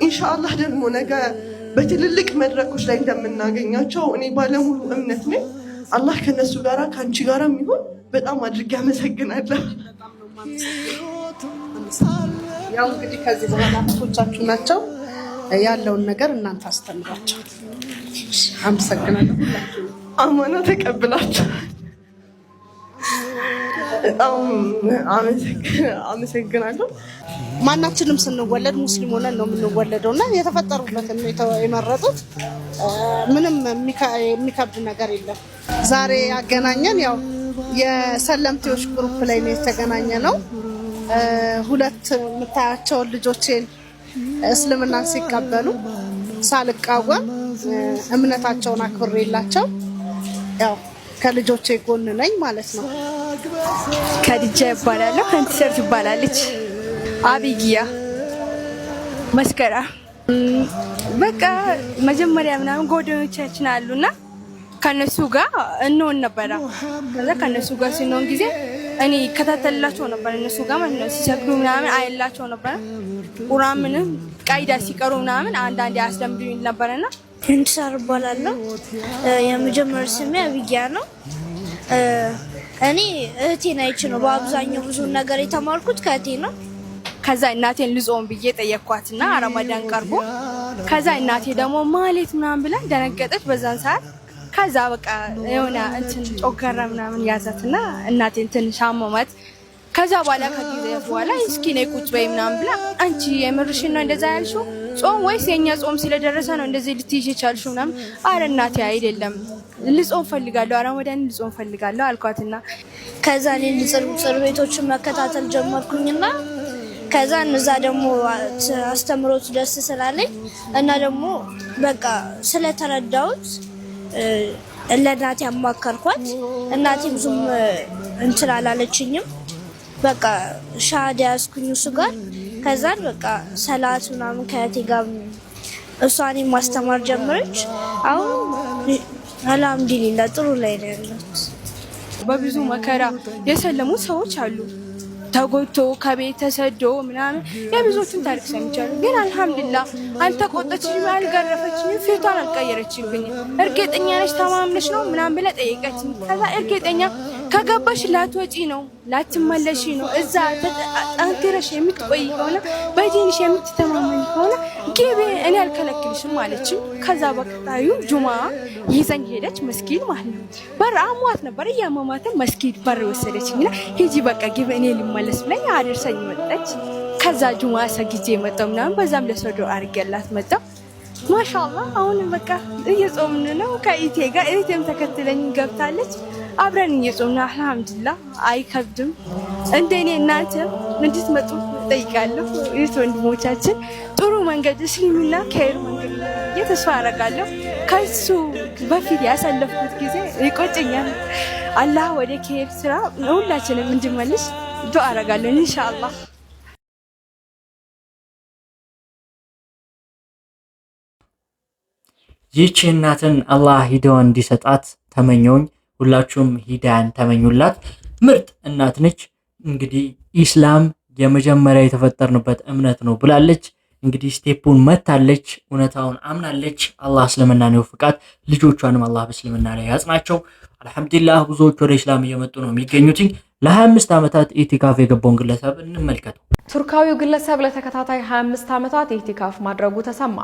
ኢንሻአላህ ደግሞ ነገ በትልልቅ መድረኮች ላይ እንደምናገኛቸው እኔ ባለሙሉ እምነት ነኝ። አላህ ከነሱ ጋራ ከአንቺ ጋራ የሚሆን በጣም አድርጌ አመሰግናለሁ። ያው እንግዲህ ከዚህ በኋላ እህቶቻችሁ ናቸው፣ ያለውን ነገር እናንተ አስተምሯቸው። አመሰግናለሁ። አማና ተቀብላችሁ አመሰግናለሁ። ማናችንም ስንወለድ ሙስሊም ሆነን ነው የምንወለደውና የተፈጠሩበትን የመረጡት ምንም የሚከብድ ነገር የለም። ዛሬ ያገናኘን ያው የሰለምቴዎች ግሩፕ ላይ ነው የተገናኘ ነው። ሁለት የምታያቸውን ልጆቼን እስልምናን ሲቀበሉ ሳልቃወም እምነታቸውን አክብሬላቸው ያው ከልጆቼ ጎን ነኝ ማለት ነው። ከድጃ ይባላል ከንቲሰርት ይባላለች አቢጊያ መስከራ በቃ መጀመሪያ ምናምን ጎደኞቻችን አሉና ከነሱ ጋር እንሆን ነበር። ከዛ ከነሱ ጋር ሲኖር ጊዜ እኔ ከተተላቸው ነበር እነሱ ጋር ማለት ነው ሲሰግዱ ምናምን አይላቸው ነበር። ቁርአን ምንም ቃይዳ ሲቀሩ ምናምን አንዳንዴ አስደምዱኝ ነበርና እንሳር ይባላለሁ። የመጀመሪያ ስሜ አቢጊያ ነው። እኔ እህቴን አይቼ ነው በአብዛኛው ብዙ ነገር የተማርኩት ከእህቴ ነው። ከዛ እናቴን ልጾም ብዬ ጠየቅኳትና ረመዳን ቀርቦ ከዛ እናቴ ደግሞ ማለት ምናምን ብላ ደነገጠች በዛን ሰዓት። ከዛ በቃ የሆነ እንትን ጮገራ ምናምን ያዛትና እናቴን ትንሽ አመማት። ከዛ በኋላ ከጊዜ በኋላ እስኪ ነይ ቁጭ በይ ምናምን ብላ አንቺ የምርሽን ነው እንደዛ ያልሽው ጾም ወይስ የኛ ጾም ስለደረሰ ነው እንደዚህ ልትይዥ ቻልሽው ምናምን? አረ እናቴ አይደለም ልጾም ፈልጋለሁ ረመዳን ልጾም ፈልጋለሁ አልኳትና ከዛ እኔ ንጽር ቤቶችን መከታተል ጀመርኩኝና ከዛ እነዛ ደግሞ አስተምሮት ደስ ስላለኝ እና ደግሞ በቃ ስለተረዳሁት ለእናቴ አማከርኳት። እናቴ ብዙም እንትን አላለችኝም። በቃ ሻሃዳ ያዝኩኝ እሱ ጋር። ከዛን በቃ ሰላት ምናምን ከእህቴ ጋር እሷን ማስተማር ጀመረች። አሁን አልሐምዱሊላህ ጥሩ ላይ ነው ያለሁት። በብዙ መከራ የሰለሙ ሰዎች አሉ። ተጎድቶ ከቤት ተሰዶ ምናምን የብዙዎችን ታሪክ ሰምቻለሁ። ግን አልሐምዱሊላህ አልተቆጣችኝም፣ አልገረፈችኝም፣ ፊቷን አልቀየረችብኝ። እርግጠኛ ነሽ ተማምነሽ ነው ምናምን ብላ ጠየቀችኝ። ከዛ እርግጠኛ ከገባሽ ላትወጪ ነው ላትመለሽ ነው እዛ ጠንክረሽ የምትቆይ ከሆነ በዲንሽ የምትተማመኝ ከሆነ ግቢ እኔ አልከለክልሽም አለችኝ። ከዛ በቀጣዩ ጁማ ይዘኝ ሄደች መስጊድ ማለት ነው። በር አሟት ነበር እያመማት መስጊድ በር ወሰደችኝና ሂጂ በቃ ግቢ እኔ ልመለስ ብለኝ አደርሰኝ መጣች። ከዛ ጁማ ሰግጄ መጣሁ ምናምን በዛም ለሰዶ አርገላት መጣሁ። ማሻአላህ አሁን በቃ እየጾምን ነው ከኢቴ ጋር ኢቴም ተከትለኝ ገብታለች። አብረን እየጾምን አልሐምዱሊላህ አይከብድም። እንደኔ እናንተ እንድትመጡ ጠይቃለሁ። እህት ወንድሞቻችን ጥሩ መንገድ እስልምና ከይር መንገድ የተስፋ አረጋለሁ። ከሱ በፊት ያሳለፍኩት ጊዜ ይቆጨኛል። አላህ ወደ ከይር ስራ ሁላችንም እንድመልስ ዱአ አረጋለሁ ኢንሻአላህ። ይህች እናትን አላህ ሂዳዋን እንዲሰጣት ተመኘውኝ። ሁላችሁም ሂዳያን ተመኙላት። ምርጥ እናት ነች። እንግዲህ ኢስላም የመጀመሪያ የተፈጠርንበት እምነት ነው ብላለች። እንግዲህ ስቴፑን መታለች፣ እውነታውን አምናለች። አላህ እስልምናን ይወፍቃት፣ ልጆቿንም አላህ በእስልምና ላይ ያጽናቸው። አልሐምዱሊላህ ብዙዎች ወደ ኢስላም እየመጡ ነው የሚገኙት። ለ25 ዓመታት ኢቲካፍ የገባውን ግለሰብ እንመልከተው። ቱርካዊው ግለሰብ ለተከታታይ 25 ዓመታት ኢቲካፍ ማድረጉ ተሰማ።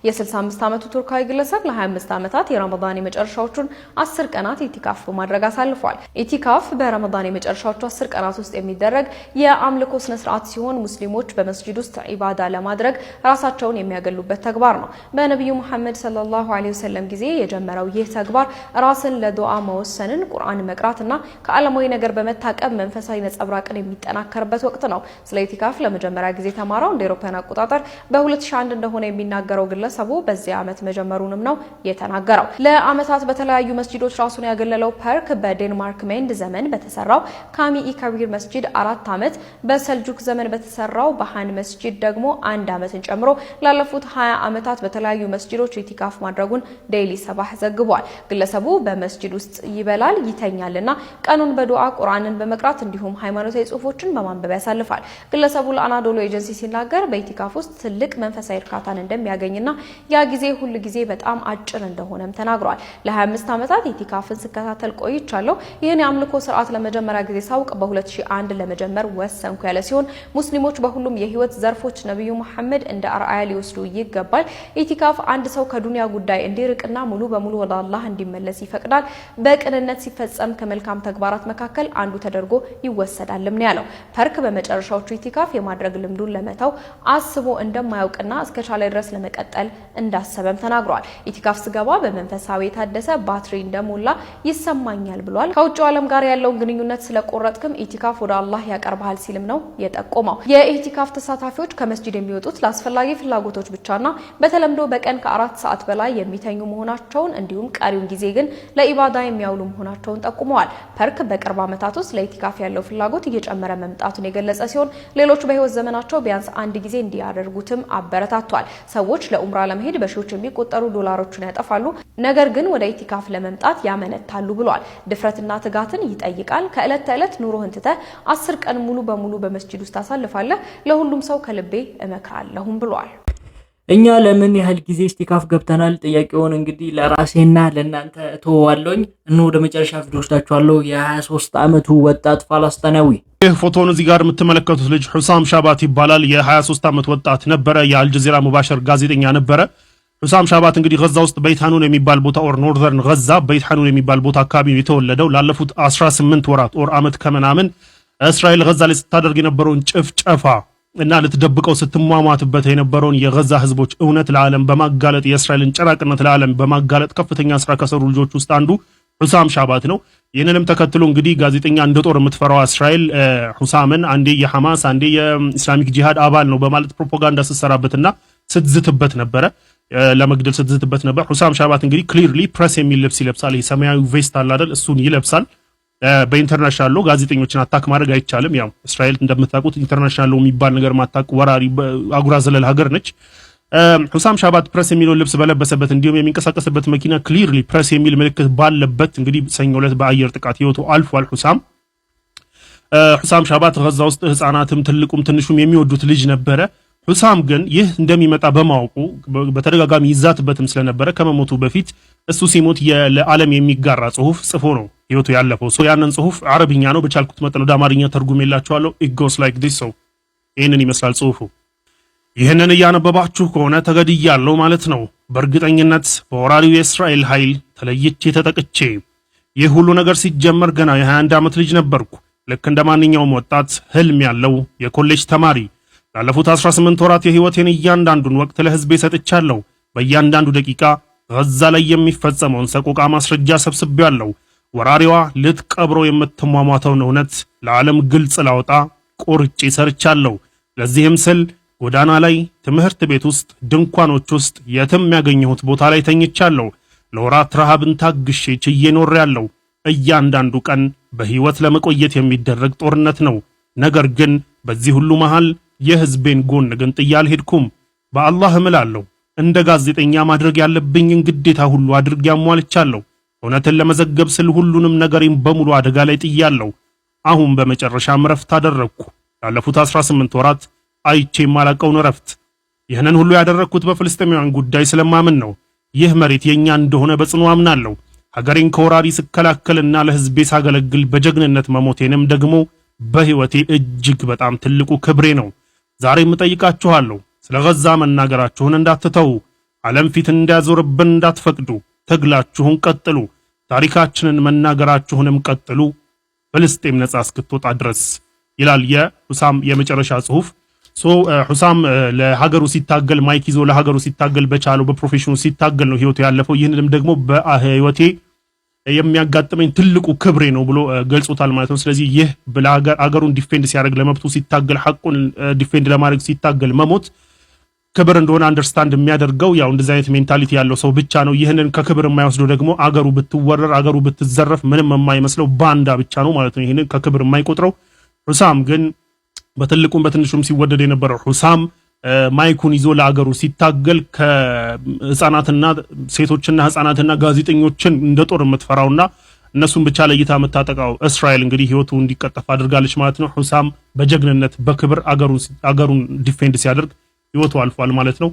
የ65 ዓመቱ ቱርካዊ ግለሰብ ለ25 ዓመታት የረመዳን የመጨረሻዎቹን 10 ቀናት ኢቲካፍ በማድረግ አሳልፏል። ኢቲካፍ በረመዳን የመጨረሻዎቹ 10 ቀናት ውስጥ የሚደረግ የአምልኮ ስነ ስርዓት ሲሆን ሙስሊሞች በመስጂድ ውስጥ ኢባዳ ለማድረግ ራሳቸውን የሚያገሉበት ተግባር ነው። በነብዩ መሐመድ ሰለላሁ ዐለይሂ ወሰለም ጊዜ የጀመረው ይህ ተግባር ራስን ለዱዓ መወሰንን፣ ቁርአን መቅራትና ከዓለማዊ ነገር በመታቀብ መንፈሳዊ ነጸብራቅን የሚጠናከርበት ወቅት ነው። ስለ ኢቲካፍ ለመጀመሪያ ጊዜ ተማራው እንደ አውሮፓውያን አቆጣጠር በ2001 እንደሆነ የሚናገረው ግለሰቡ በዚህ ዓመት መጀመሩንም ነው የተናገረው። ለዓመታት በተለያዩ መስጂዶች ራሱን ያገለለው ፐርክ በዴንማርክ ሜንድ ዘመን በተሰራው ካሚ ኢካቢር መስጂድ 4 ዓመት፣ በሰልጁክ ዘመን በተሰራው በሃን መስጂድ ደግሞ 1 ዓመትን ጨምሮ ላለፉት 20 ዓመታት በተለያዩ መስጂዶች ኢቲካፍ ማድረጉን ዴይሊ ሰባህ ዘግቧል። ግለሰቡ በመስጂድ ውስጥ ይበላል ይተኛልና ቀኑን በዱዓ ቁርአንን በመቅራት እንዲሁም ሃይማኖታዊ ጽሁፎችን በማንበብ ያሳልፋል። ግለሰቡ ለአናዶሎ ኤጀንሲ ሲናገር በኢቲካፍ ውስጥ ትልቅ መንፈሳዊ እርካታን እንደሚያገኝና ያ ጊዜ ሁሉ ጊዜ በጣም አጭር እንደሆነም ተናግሯል። ለ25 ዓመታት ኢቲካፍን ስከታተል ቆይቻለሁ። ይህን የአምልኮ ስርዓት ለመጀመሪያ ጊዜ ሳውቅ በ2001 ለመጀመር ወሰንኩ ያለ ሲሆን ሙስሊሞች በሁሉም የህይወት ዘርፎች ነብዩ መሐመድ እንደ አርአያ ሊወስዱ ይገባል። ኢቲካፍ አንድ ሰው ከዱንያ ጉዳይ እንዲርቅና ሙሉ በሙሉ ወደ አላህ እንዲመለስ ይፈቅዳል። በቅንነት ሲፈጸም ከመልካም ተግባራት መካከል አንዱ ተደርጎ ይወሰዳልም ነው ያለው። ፐርክ በመጨረሻዎቹ ኢቲካፍ የማድረግ ልምዱን ለመተው አስቦ እንደማያውቅና እስከቻለ ድረስ ለመቀጠል እንዳሰበም ተናግሯል። ኢቲካፍ ስገባ በመንፈሳዊ የታደሰ ባትሪ እንደሞላ ይሰማኛል ብሏል። ከውጭው ዓለም ጋር ያለውን ግንኙነት ስለቆረጥክም ኢቲካፍ ወደ አላህ ያቀርባል ሲልም ነው የጠቆመው። የኢቲካፍ ተሳታፊዎች ከመስጂድ የሚወጡት ለአስፈላጊ ፍላጎቶች ብቻና በተለምዶ በቀን ከ4 ሰዓት በላይ የሚተኙ መሆናቸውን እንዲሁም ቀሪውን ጊዜ ግን ለኢባዳ የሚያውሉ መሆናቸውን ጠቁመዋል። ፐርክ በቅርብ ዓመታት ውስጥ ለኢቲካፍ ያለው ፍላጎት እየጨመረ መምጣቱን የገለጸ ሲሆን ሌሎች በህይወት ዘመናቸው ቢያንስ አንድ ጊዜ እንዲያደርጉትም አበረታቷል። ሰዎች ለኡምራ ለመሄድ በሺዎች የሚቆጠሩ ዶላሮችን ያጠፋሉ፣ ነገር ግን ወደ ኢቲካፍ ለመምጣት ያመነታሉ ብሏል። ድፍረትና ትጋትን ይጠይቃል። ከዕለት ተዕለት ኑሮህን ትተህ 10 ቀን ሙሉ በሙሉ በመስጂድ ውስጥ ታሳልፋለህ። ለሁሉም ሰው ከልቤ እመክራለሁም ብሏል። እኛ ለምን ያህል ጊዜ ኢቲካፍ ገብተናል? ጥያቄውን እንግዲህ ለራሴና ለእናንተ ተወዋለሁኝ። ወደ መጨረሻ ቪዲዮ ወስዳችኋለሁ። የ23 ዓመቱ ወጣት ፋላስጣናዊ ይህ ፎቶውን እዚህ ጋር የምትመለከቱት ልጅ ሁሳም ሻባት ይባላል። የ23 ዓመት ወጣት ነበረ። የአልጀዚራ ሙባሸር ጋዜጠኛ ነበረ። ሁሳም ሻባት እንግዲህ ገዛ ውስጥ በይት ሐኑን የሚባል ቦታ ኦር ኖርዘርን ገዛ በይት ሐኑን የሚባል ቦታ አካባቢ የተወለደው። ላለፉት 18 ወራት ኦር አመት ከምናምን እስራኤል ገዛ ላይ ስታደርግ የነበረውን ጭፍጨፋ እና ልትደብቀው ስትሟሟትበት የነበረውን የገዛ ህዝቦች እውነት ለዓለም በማጋለጥ የእስራኤልን ጭራቅነት ለዓለም በማጋለጥ ከፍተኛ ስራ ከሰሩ ልጆች ውስጥ አንዱ ሁሳም ሻባት ነው። ይህንንም ተከትሎ እንግዲህ ጋዜጠኛ እንደ ጦር የምትፈራው እስራኤል ሁሳምን አንዴ የሐማስ አንዴ የኢስላሚክ ጂሃድ አባል ነው በማለት ፕሮፓጋንዳ ስትሰራበትና ስትዝትበት ነበረ። ለመግደል ስትዝትበት ነበር። ሁሳም ሻባት እንግዲህ ክሊርሊ ፕሬስ የሚል ልብስ ይለብሳል። የሰማያዊ ቬስት አለ አይደል? እሱን ይለብሳል። በኢንተርናሽናል ሎ ጋዜጠኞችን አታክ ማድረግ አይቻልም። ያው እስራኤል እንደምታውቁት ኢንተርናሽናል ሎ የሚባል ነገር ማታክ ወራሪ አጉራ ዘለል ሀገር ነች። ሁሳም ሻባት ፕሬስ የሚለው ልብስ በለበሰበት እንዲሁም የሚንቀሳቀስበት መኪና ክሊርሊ ፕሬስ የሚል ምልክት ባለበት እንግዲህ ሰኞ ዕለት በአየር ጥቃት ህይወቱ አልፏል። ሁሳም ሻባት ገዛ ውስጥ ህፃናትም ትልቁም ትንሹም የሚወዱት ልጅ ነበረ። ሁሳም ግን ይህ እንደሚመጣ በማወቁ በተደጋጋሚ ይዛትበትም ስለነበረ ከመሞቱ በፊት እሱ ሲሞት ለዓለም የሚጋራ ጽሁፍ ጽፎ ነው ህይወቱ ያለፈው። ያንን ጽሁፍ አረብኛ ነው፣ በቻልኩት መጠን ወደ አማርኛ ተርጉሜላችኋለሁ። it goes like this። ይህንን ይመስላል ጽሁፉ። ይህንን እያነበባችሁ ከሆነ ተገድያለሁ ማለት ነው። በእርግጠኝነት በወራሪው የእስራኤል ኃይል ተለይቼ ተጠቅቼ። ይህ ሁሉ ነገር ሲጀመር ገና የ21 ዓመት ልጅ ነበርኩ። ልክ እንደ ማንኛውም ወጣት ህልም ያለው የኮሌጅ ተማሪ ላለፉት 18 ወራት የህይወቴን እያንዳንዱን ወቅት ለህዝቤ ሰጥቻለሁ። በእያንዳንዱ ደቂቃ ገዛ ላይ የሚፈጸመውን ሰቆቃ ማስረጃ ሰብስቤያለሁ። ወራሪዋ ልትቀብረው የምትሟሟተውን እውነት ለዓለም ግልጽ ላውጣ ቆርጬ ሰርቻለሁ። ለዚህም ስል ጎዳና ላይ፣ ትምህርት ቤት ውስጥ፣ ድንኳኖች ውስጥ፣ የትም ያገኘሁት ቦታ ላይ ተኝቻለሁ። ለወራት ረሃብን ታግሼ ችዬ ኖሬያለሁ። እያንዳንዱ ቀን በህይወት ለመቆየት የሚደረግ ጦርነት ነው። ነገር ግን በዚህ ሁሉ መሃል የህዝቤን ጎን ግን ጥዬ አልሄድኩም። በአላህ እምላለሁ እንደ ጋዜጠኛ ማድረግ ያለብኝን ግዴታ ሁሉ አድርጌ አሟልቻለሁ። እውነትን ለመዘገብ ስል ሁሉንም ነገሬን በሙሉ አደጋ ላይ ጥያለሁ። አሁን በመጨረሻም ረፍት አደረግኩ። ላለፉት 18 ወራት አይቼ የማላቀውን ረፍት። ይህንን ሁሉ ያደረግኩት በፍልስጤማውያን ጉዳይ ስለማምን ነው። ይህ መሬት የኛ እንደሆነ በጽኑ አምናለሁ። ሀገሬን ከወራሪ ስከላከልና ለህዝቤ ሳገለግል በጀግንነት መሞቴንም ደግሞ በህይወቴ እጅግ በጣም ትልቁ ክብሬ ነው። ዛሬም እጠይቃችኋለሁ፣ ስለ ገዛ መናገራችሁን እንዳትተው፣ ዓለም ፊት እንዲያዞርብን እንዳትፈቅዱ፣ ትግላችሁን ቀጥሉ፣ ታሪካችንን መናገራችሁንም ቀጥሉ፣ ፍልስጤም ነጻ እስክትወጣ ድረስ ይላል የሁሳም የመጨረሻ ጽሁፍ። ሁሳም ለሀገሩ ሲታገል ማይክ ይዞ ለሀገሩ ሲታገል በቻለው በፕሮፌሽኑ ሲታገል ነው ህይወቱ ያለፈው። ይህንንም ደግሞ በህይወቴ የሚያጋጥመኝ ትልቁ ክብሬ ነው ብሎ ገልጾታል ማለት ነው። ስለዚህ ይህ አገሩን ዲፌንድ ሲያደርግ ለመብቱ ሲታገል ሐቁን ዲፌንድ ለማድረግ ሲታገል መሞት ክብር እንደሆነ አንደርስታንድ የሚያደርገው ያው እንደዚህ አይነት ሜንታሊቲ ያለው ሰው ብቻ ነው። ይህንን ከክብር የማይወስደው ደግሞ አገሩ ብትወረር አገሩ ብትዘረፍ ምንም የማይመስለው ባንዳ ብቻ ነው ማለት ነው። ይህንን ከክብር የማይቆጥረው ሁሳም ግን በትልቁም በትንሹም ሲወደድ የነበረው ሁሳም ማይኩን ይዞ ለአገሩ ሲታገል ከህፃናትና ሴቶችና ህፃናትና ጋዜጠኞችን እንደ ጦር የምትፈራውና እነሱን ብቻ ለይታ የምታጠቃው እስራኤል እንግዲህ ህይወቱ እንዲቀጠፍ አድርጋለች ማለት ነው። ሁሳም በጀግንነት በክብር አገሩን ዲፌንድ ሲያደርግ ህይወቱ አልፏል ማለት ነው።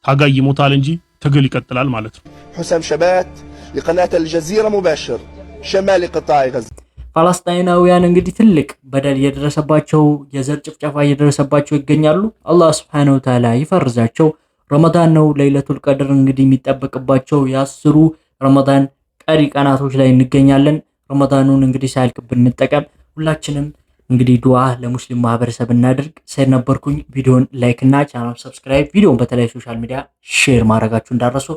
ታጋይ ይሞታል እንጂ ትግል ይቀጥላል ማለት ነው። ሁሳም ሻባት ለቀናት አልጀዚራ ሙባሽር ሸማሊ قطاع غزة ፋላስጣይናውያን እንግዲህ ትልቅ በደል የደረሰባቸው የዘር ጭፍጨፋ እየደረሰባቸው ይገኛሉ። አላህ Subhanahu Wa Ta'ala ይፈርዛቸው። ረመዳን ነው ለይለቱል ቀድር እንግዲህ የሚጠበቅባቸው የ10 ረመዳን ቀሪ ቀናቶች ላይ እንገኛለን። ረመዳኑን እንግዲህ ሳይልቅብን እንጠቀም። ሁላችንም እንግዲህ ዱዓ ለሙስሊም ማህበረሰብ እናድርግ። ሰይድ ነበርኩኝ። ቪዲዮን ላይክ እና ቻናል ሰብስክራይብ፣ ቪዲዮን በተለያዩ ሶሻል ሚዲያ ሼር ማድረጋችሁ እንዳረሱ።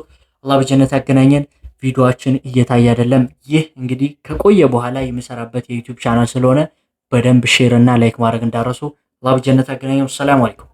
አላህ በጀነት ያገናኘን። ቪዲዮአችን እየታየ አይደለም። ይህ እንግዲህ ከቆየ በኋላ የምሰራበት የዩቲዩብ ቻናል ስለሆነ በደንብ ሼር እና ላይክ ማድረግ እንዳረሱ። አላህ በጀነት ያገናኘን። ሰላም አለይኩም።